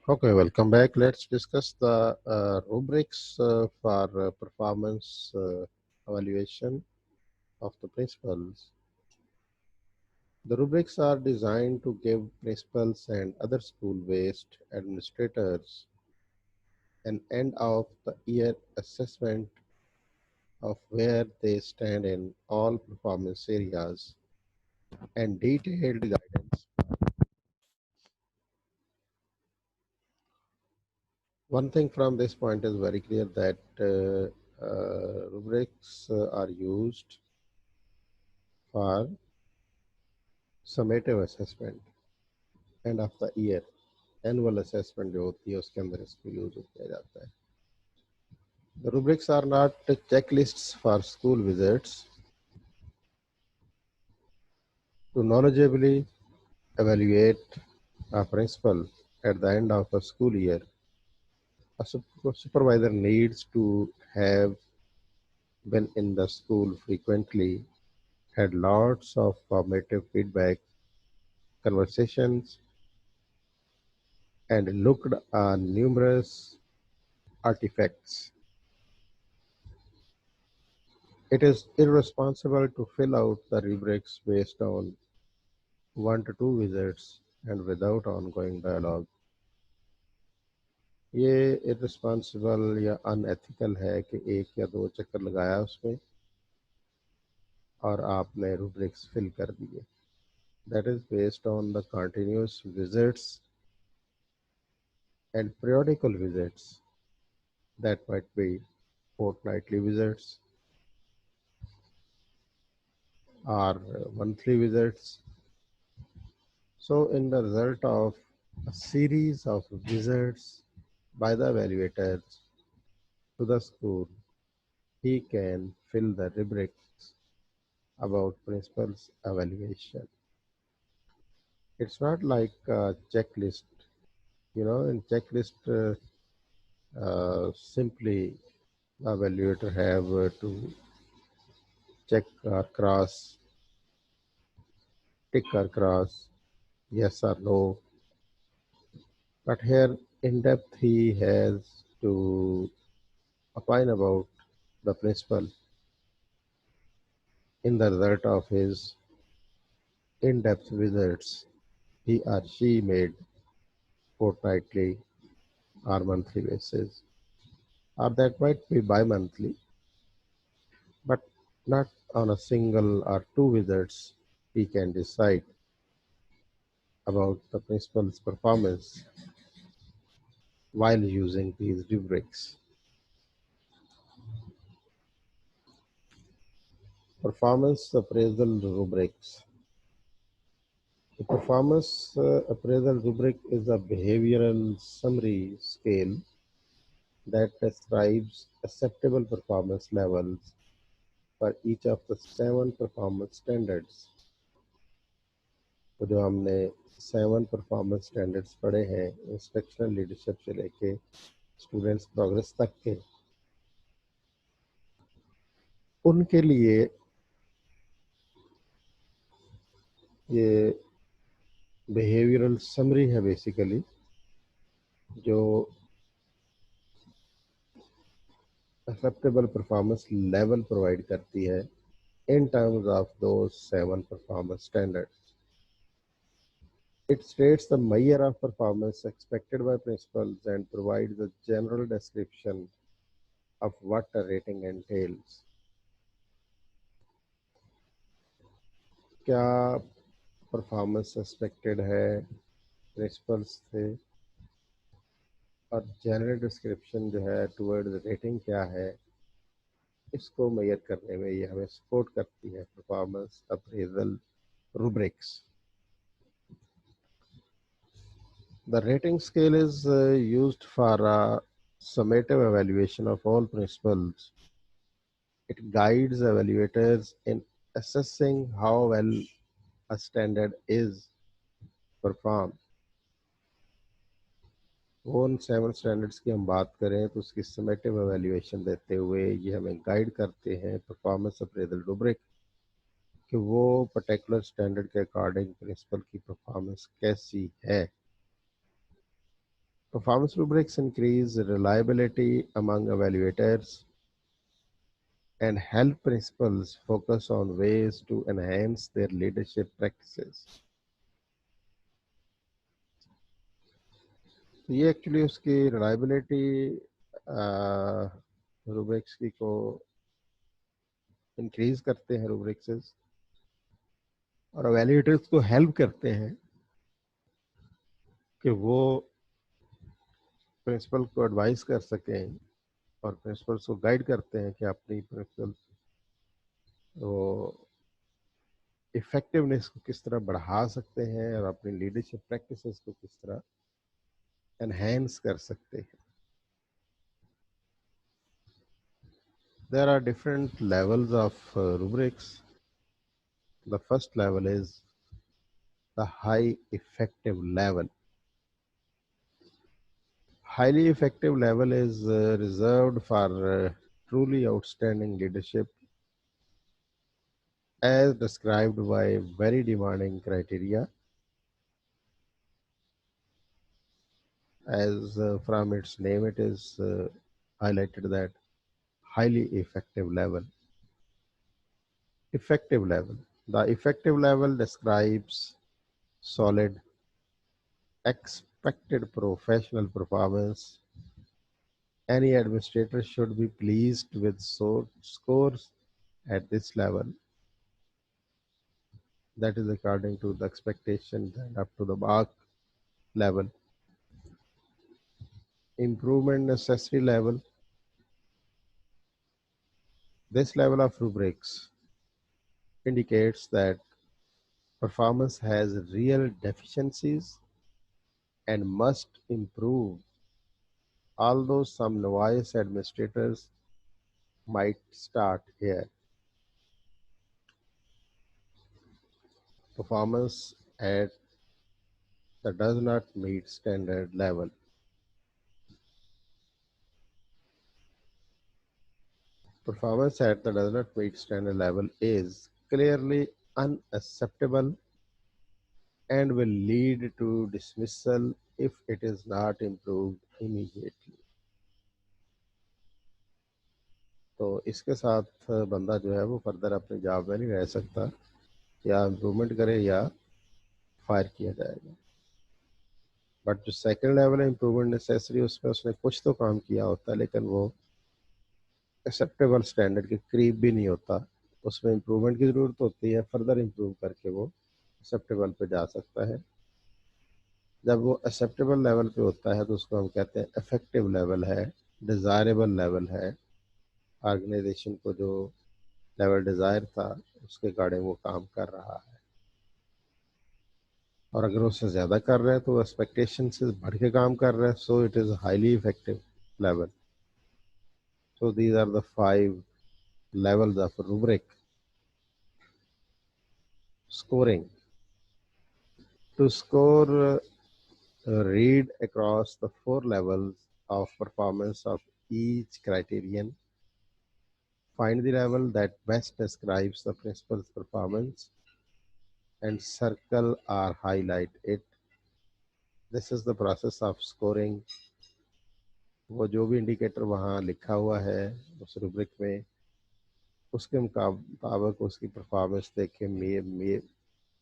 Okay, welcome back. Let's discuss the rubrics for performance evaluation of the principals. The rubrics are designed to give principals and other school-based administrators an end of the year assessment of where they stand in all performance areas and detailed guidance. One thing from this point is very clear that rubrics are used for summative assessment end of the year annual assessment जो होती है उसके अंदर इसको use किया जाता है the rubrics are not checklists for school visits to knowledgeably evaluate a principal at the end of a school year. A supervisor needs to have been in the school frequently, had lots of formative feedback, conversations, and looked on numerous artifacts. It is irresponsible to fill out the rubrics based on one to two visits and without ongoing dialogue. ये irresponsible या unethical है कि एक या दो चक्कर लगाया उसमें और आपने rubrics fill कर दिए. That is based on the continuous visits and periodical visits. That might be fortnightly visits or monthly visits. So, in the result of a series of visits by the evaluators to the school, he can fill the rubrics about principal's evaluation. It's not like a checklist. In checklist, simply the evaluator have to check or cross, tick or cross, yes or no. But here, in depth, he has to opine about the principal in the result of his in-depth visits he or she made fortnightly or monthly basis, or that might be bi-monthly, but not on a single or two visits. He can decide about the principal's performance while using these rubrics. Performance appraisal rubrics. The performance appraisal rubric is a behavioral summary scale that describes acceptable performance levels for each of the seven performance standards. तो जो हमने 7 performance standards पढ़े हैं instructional leadership से लेके students progress तक के, उनके लिए ये बिहेवियरल समरी है बेसिकली, जो एक्सेप्टेबल परफॉर्मेंस लेवल प्रोवाइड करती है in terms of those 7 performance standards. It states the measure of performance expected by principals and provides a general description of what a rating entails. क्या performance expected है principles से, और general description जो है towards rating क्या है, इसको major करने में ये हमें सपोर्ट करती है performance appraisal rubrics. The rating scale is used for a summative evaluation of all principles. It guides evaluators in assessing how well a standard is performed. वो उन 7 स्टैंडर्ड्स की हम बात करें तो उसकी समेटिव एवेल्युएशन देते हुए ये हमें गाइड करते हैं परफॉर्मेंस अप्रेजल रूब्रिक कि वो पर्टिकुलर स्टैंडर्ड के अकॉर्डिंग प्रिंसिपल की परफॉर्मेंस कैसी है. Performance rubrics increase reliability among evaluators and help principals focus on ways to enhance their leadership practices. तो ये एक्चुअली उसकी रिलायबिलिटी रूब्रिक्स की को इंक्रीज करते हैं रूब्रिक्स, और एवेल्यूएटर्स को हेल्प करते हैं कि वो प्रिंसिपल को एडवाइस कर सकें और प्रिंसिपल्स को गाइड करते हैं कि अपनी प्रिंसिपल वो इफेक्टिवनेस को किस तरह बढ़ा सकते हैं और अपनी लीडरशिप प्रैक्टिसेस को किस तरह एनहेंस कर सकते हैं. There are different levels of rubrics. The first level is the high effective level. Highly effective level is reserved for truly outstanding leadership as described by very demanding criteria. As from its name, it is highlighted that highly effective level. Effective level. The effective level describes solid, expected professional performance. Any administrator should be pleased with scores at this level. That is according to the expectation and up to the mark level. Improvement necessary level. This level of rubrics indicates that performance has real deficiencies and must improve, although some novice administrators might start here. Performance at that does not meet standard level. Performance at that does not meet standard level is clearly unacceptable and will lead to dismissal if it is not improved immediately. तो इसके साथ बंदा जो है वो further अपने job में नहीं रह सकता, या इम्प्रूवमेंट करे या फायर किया जाएगा. बट जो सेकंड लेवल है इम्प्रूवमेंट नेसेसरी, उसमें उसने कुछ तो काम किया होता है लेकिन वो एक्सेप्टेबल स्टैंडर्ड के करीब भी नहीं होता. उसमें इम्प्रूवमेंट की ज़रूरत होती है, फर्दर इम्प्रूव करके वो एक्सेप्टेबल पे जा सकता है. जब वो एक्सेप्टेबल लेवल पे होता है तो उसको हम कहते हैं इफेक्टिव लेवल है, डिज़ायरेबल लेवल है. ऑर्गेनाइजेशन को जो लेवल डिज़ायर था उसके अकॉर्डिंग वो काम कर रहा है, और अगर उससे ज़्यादा कर रहे हैं तो एक्सपेक्टेशन से बढ़ के काम कर रहे हैं. So it is highly effective level. So these are the 5 levels of rubric. Scoring. To score, read across the 4 levels of performance of each criterion. Find the level that best describes the principal's performance and circle or highlight it. This is the process of scoring. वो जो भी indicator वहाँ लिखा हुआ है उस rubric में, उसके मुताबिक उसकी परफॉर्मेंस देखे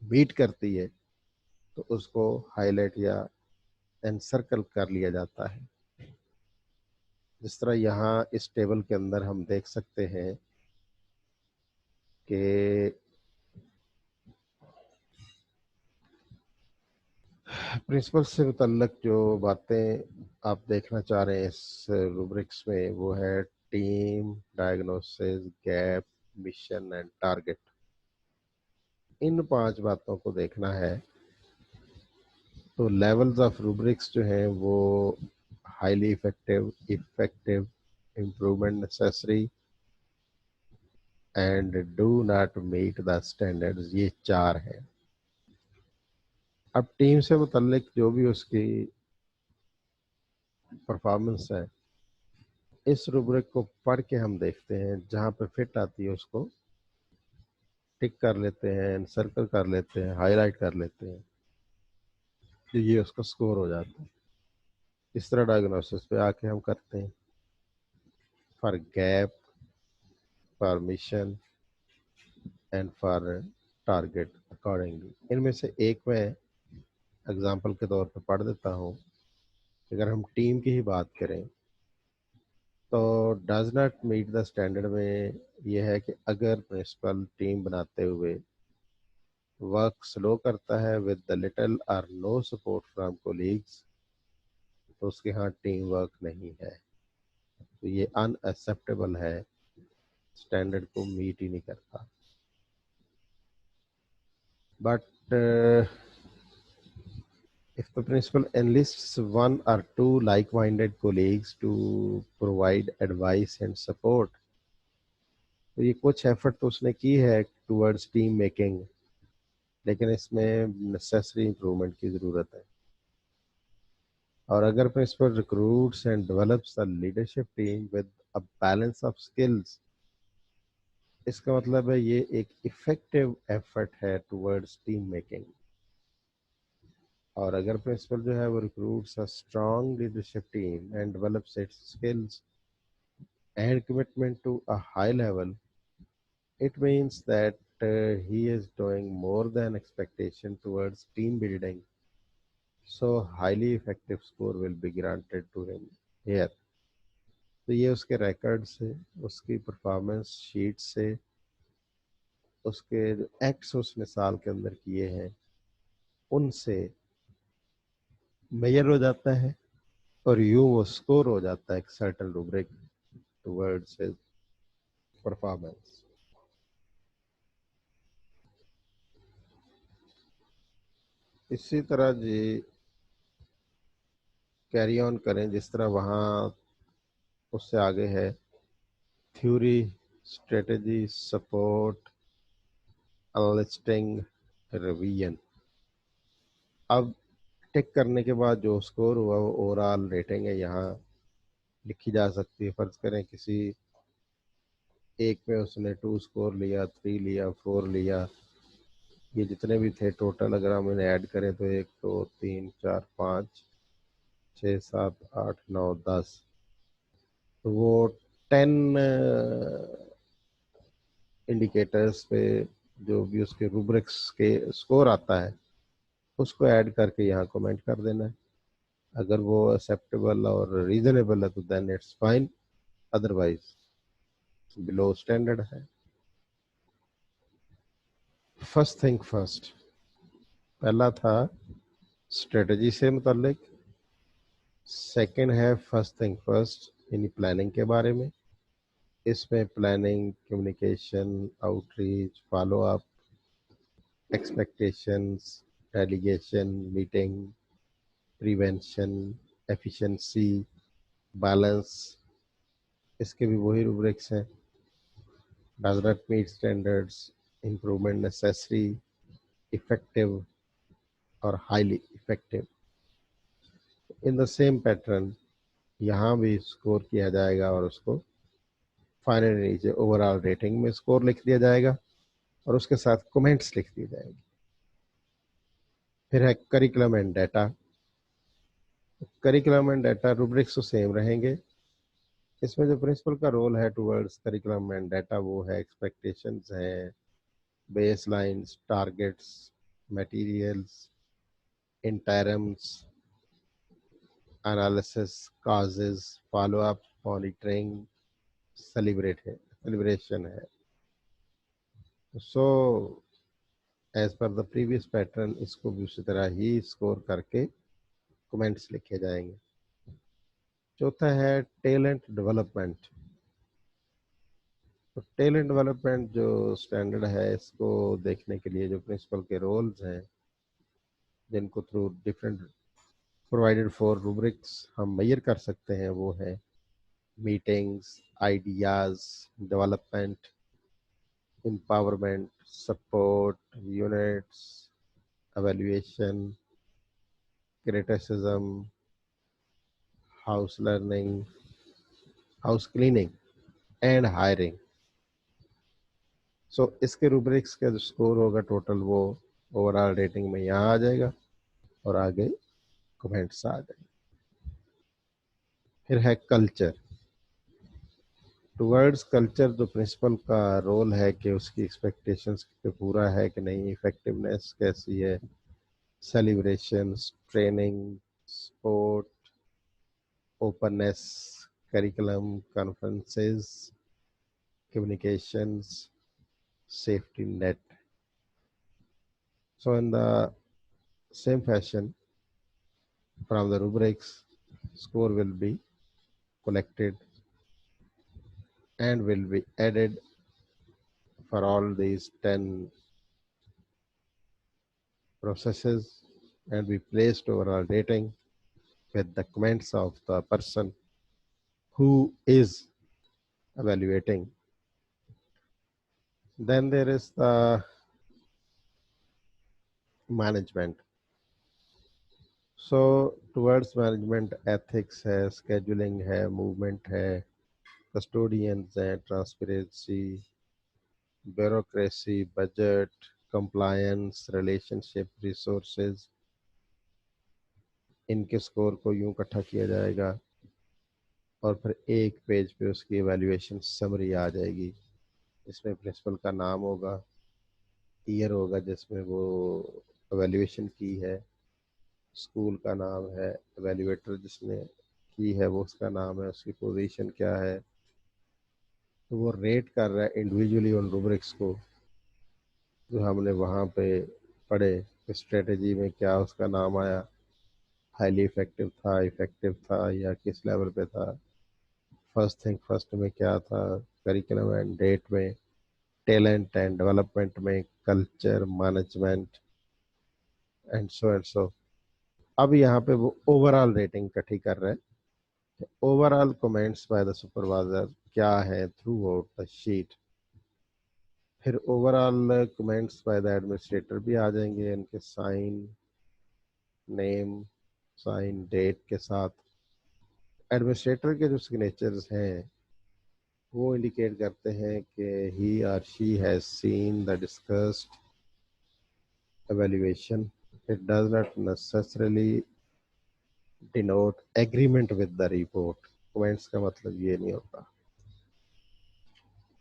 मीट करती है तो उसको हाईलाइट या एनसर्कल कर लिया जाता है. जिस तरह यहाँ इस टेबल के अंदर हम देख सकते हैं कि प्रिंसिपल से मुतल्लक जो बातें आप देखना चाह रहे हैं इस रूब्रिक्स में, वो है team, diagnosis, gap, mission and target. इन 5 बातों को देखना है. तो लेवल्स ऑफ रूब्रिक्स जो हैं वो highly effective, improvement necessary and do not meet the standards, ये 4 हैं. अब टीम से मुतल्लिक जो भी उसकी परफॉर्मेंस है, इस रूब्रिक को पढ़ के हम देखते हैं, जहाँ पे फिट आती है उसको टिक कर लेते हैं, सर्कल कर लेते हैं, हाईलाइट कर लेते हैं, तो ये उसका स्कोर हो जाता है. इस तरह डायग्नोसिस पे आके हम करते हैं for gap, for mission and for target accordingly. इनमें से एक मैं एग्जांपल के तौर पर पढ़ देता हूँ। अगर हम टीम की ही बात करें तो does not meet the standard में यह है कि अगर प्रिंसिपल टीम बनाते हुए वर्क स्लो करता है विद द लिटिल और नो सपोर्ट फ्रॉम कोलीग्स, तो उसके यहाँ टीम वर्क नहीं है। तो ये अनएक्सेप्टेबल है, स्टैंडर्ड को मीट ही नहीं करता। But if the principal enlists one or two like-minded colleagues to provide advice and support, तो ये कुछ एफर्ट तो उसने की है टुवर्ड्स टीम मेकिंग, लेकिन इसमें नेसेसरी इम्प्रूवमेंट की ज़रूरत है। और अगर principal recruits and develops the leadership team with a balance of skills, इसका मतलब है ये एक इफेक्टिव एफर्ट है टुवर्ड्स टीम मेकिंग। और अगर प्रिंसिपल जो है वो recruits a strong leadership team and develops its skills and commitment to a high level, it means that he is doing more than expectation towards team building. So highly effective score will be granted to him here. तो ये उसके record से, उसकी performance sheet से, उसके जो acts उसने साल के अंदर किए हैं उनसे मेजर हो जाता है, और यूं वो स्कोर हो जाता है एक certain rubric towards his performance. इसी तरह जी कैरी ऑन करें जिस तरह वहाँ उससे आगे है theory, strategy, support, listing, revision. अब टिक करने के बाद जो स्कोर हुआ वो ओवरऑल रेटिंग है, यहाँ लिखी जा सकती है। फर्ज करें किसी एक में उसने 2 स्कोर लिया, 3 लिया, 4 लिया, ये जितने भी थे टोटल अगर हम इन्हें ऐड करें तो 1 2 3 4 5 6 7 8 9 10, तो वो 10 इंडिकेटर्स पे जो भी उसके रूब्रिक्स के स्कोर आता है उसको ऐड करके यहाँ कमेंट कर देना है। अगर वो एक्सेप्टेबल और रीजनेबल है तो then it's fine, otherwise below standard है। फर्स्ट थिंग फर्स्ट, पहला था स्ट्रेटजी से मुतल्लिक, सेकंड है फर्स्ट थिंग फर्स्ट यानी प्लानिंग के बारे में। इसमें planning, communication, outreach, follow up, expectations, delegation, meeting, prevention, efficiency, balance, इसके भी वही रूब्रिक्स हैं। Does not meet standards, improvement necessary, effective और highly effective. In the same pattern यहाँ भी स्कोर किया जाएगा और उसको फाइनली नीचे ओवरऑल रेटिंग में स्कोर लिख दिया जाएगा और उसके साथ कमेंट्स लिख दी जाएगी। फिर है curriculum and data. Curriculum and data rubrics तो सेम रहेंगे। इसमें जो प्रिंसिपल का रोल है टुवर्ड्स करिकुलम एंड डाटा वो है एक्सपेक्टेशंस हैं, base lines, targets, materials, interims, analysis, causes, follow up, monitoring, celebration है। So as per the previous pattern इसको भी उसी तरह ही स्कोर करके कमेंट्स लिखे जाएंगे। चौथा है टैलेंट डेवलपमेंट। तो टैलेंट डेवलपमेंट जो स्टैंडर्ड है इसको देखने के लिए जो प्रिंसिपल के रोल्स हैं जिनको through different provided for rubrics हम मेजर कर सकते हैं वो है meetings, ideas development, empowerment, support, units, evaluation, criticism, house learning, house cleaning and hiring. सो इसके रूब्रिक्स का जो स्कोर होगा टोटल वो ओवरऑल रेटिंग में यहाँ आ जाएगा और आगे कमेंट्स आ जाएंगे। फिर है कल्चर। टुवर्ड्स कल्चर जो प्रिंसिपल का रोल है कि उसकी एक्सपेक्टेशंस पे पूरा है कि नहीं, इफेक्टिवनेस कैसी है, celebrations, training, sport, openness, curriculum, conferences, communications, safety net. So in the same fashion, from the rubrics, score will be collected and will be added for all these 10 processes and be placed overall rating with the comments of the person who is evaluating. Then there is the management. So towards management, ethics है, scheduling है, movement है, custodians है, transparency, bureaucracy, budget, compliance, relationship, resources, इनके score को यूं इकट्ठा किया जाएगा और फिर एक पेज पे उसकी एवेल्युएशन समरी आ जाएगी। इसमें प्रिंसिपल का नाम होगा, ईयर होगा जिसमें वो एवेल्युएशन की है, स्कूल का नाम है, एवेल्युएटर जिसने की है वो उसका नाम है, उसकी पोजीशन क्या है। तो वो रेट कर रहा है इंडिविजुअली उन रूब्रिक्स को जो हमने वहाँ पे पढ़े, स्ट्रेटेजी में क्या उसका नाम आया, हाईली इफेक्टिव था या किस लेवल पे था, फर्स्ट थिंग फर्स्ट में क्या था, करिकुलम एंड डेट में, टैलेंट एंड डेवलपमेंट में, कल्चर, मैनेजमेंट एंड सो। अब यहाँ पे वो ओवरऑल रेटिंग इकट्ठी कर रहे हैं। Overall comments by the supervisor क्या है थ्रू आउट द शीट। फिर overall comments by the administrator भी आ जाएंगे, इनके साइन, नेम, साइन, डेट के साथ। एडमिनिस्ट्रेटर के जो सिग्नेचर्स हैं वो इंडिकेट करते हैं कि ही और she has seen the discussed evaluation. It does not necessarily denote agreement with the report. Comments का मतलब ये नहीं होता।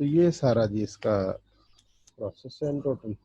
तो ये सारा जी इसका प्रोसेस है इन टोटल।